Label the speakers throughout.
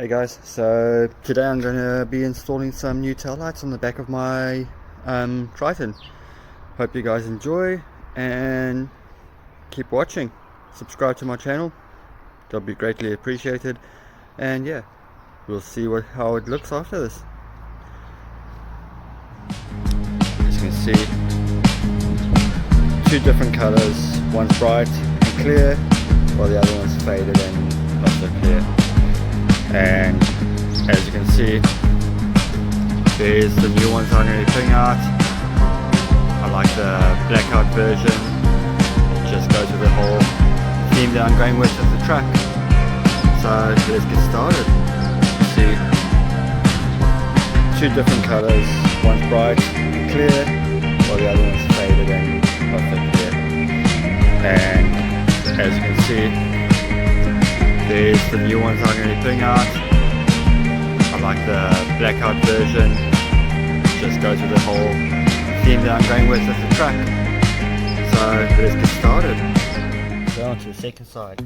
Speaker 1: Hey guys, so today I'm going to be installing some new tail lights on the back of my Triton. Hope you guys enjoy and keep watching. Subscribe to my channel, that'll be greatly appreciated, and yeah, we'll see how it looks after this. As you can see, two different colors, one's bright and clear while the other one's faded and not so clear. And as you can see, there's the new ones I'm going to be putting out. I like the blackout version, just goes with the whole theme that I'm going with the track. So let's get started. See, two different colors, one's bright and clear while the other one's faded and not so clear. And as you can see, there's the new ones I'm going to be putting out. I like the blackout version, just goes with the whole theme that I'm going with the track. So let's get started. Go on to the second side.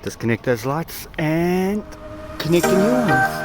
Speaker 1: Disconnect those lights and connect the new ones.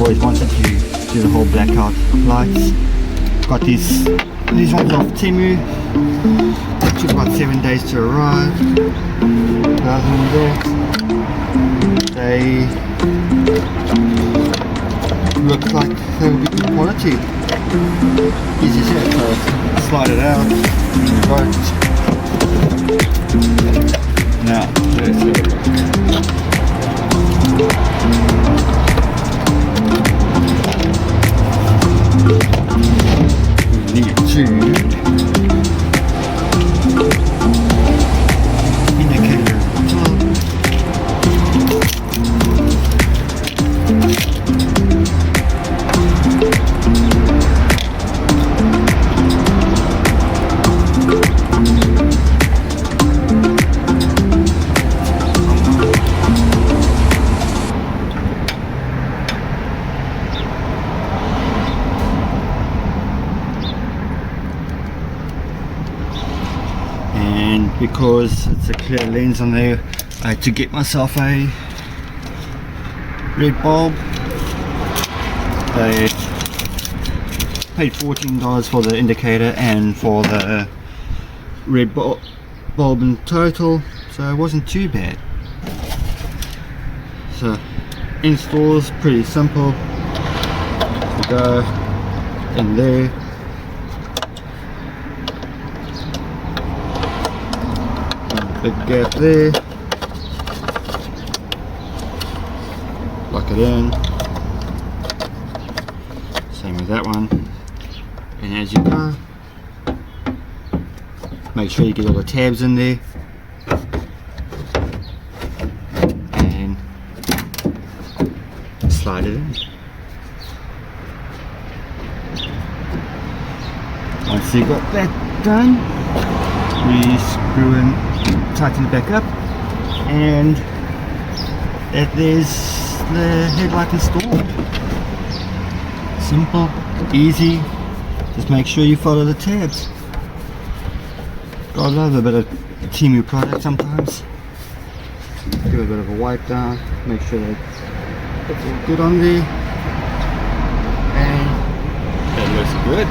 Speaker 1: Always wanted to do the whole blackout lights. Got these ones off Temu. It took about 7 days to arrive. Other than that, they look like they will be good quality. Easy set, so slide it out. Now, let's have a look. Need to indicator top. And because it's a clear lens on there, I had to get myself a red bulb. I paid $14 for the indicator and for the red bulb in total, so it wasn't too bad. So install's pretty simple. You go in there, big gap there, lock it in, same with that one, and as you go, make sure you get all the tabs in there, and slide it in. Once you got that done, re-screw in, tighten it back up, and there's the headlight installed. Simple, easy, just make sure you follow the tabs. I love a bit of Temu product sometimes. Give it a bit of a wipe down, make sure that it's all good on there, and it looks good.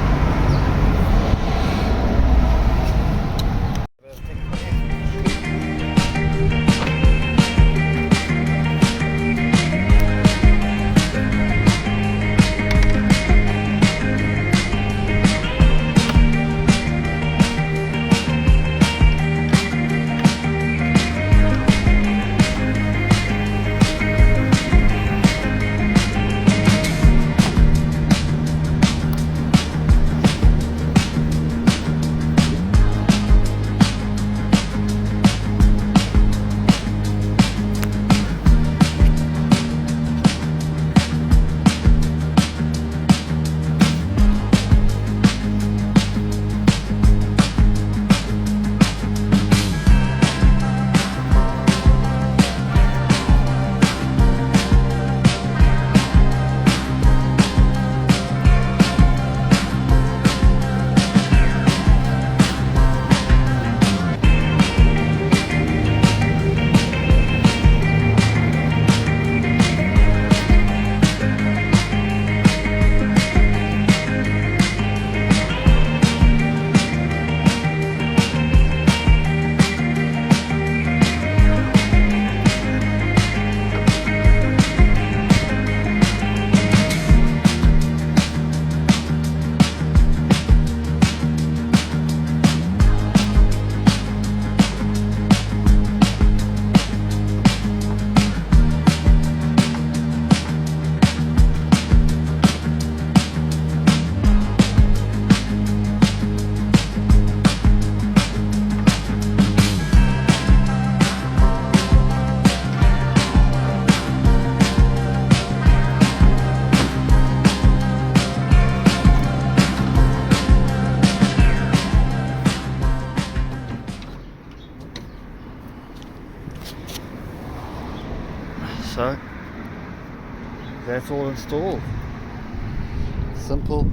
Speaker 1: that's all installed. Simple,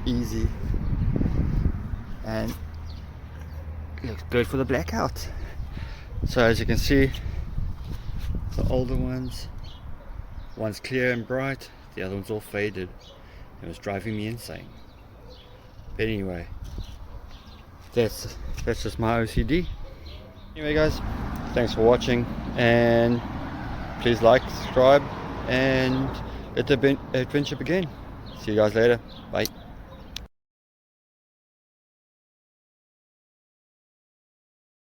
Speaker 1: easy, and looks good for the blackout. So as you can see, the older one's clear and bright, the other one's all faded. It was driving me insane. But anyway, that's just my OCD. Anyway guys, thanks for watching, and please like, subscribe, and let the adventure begin. See you guys later. Bye.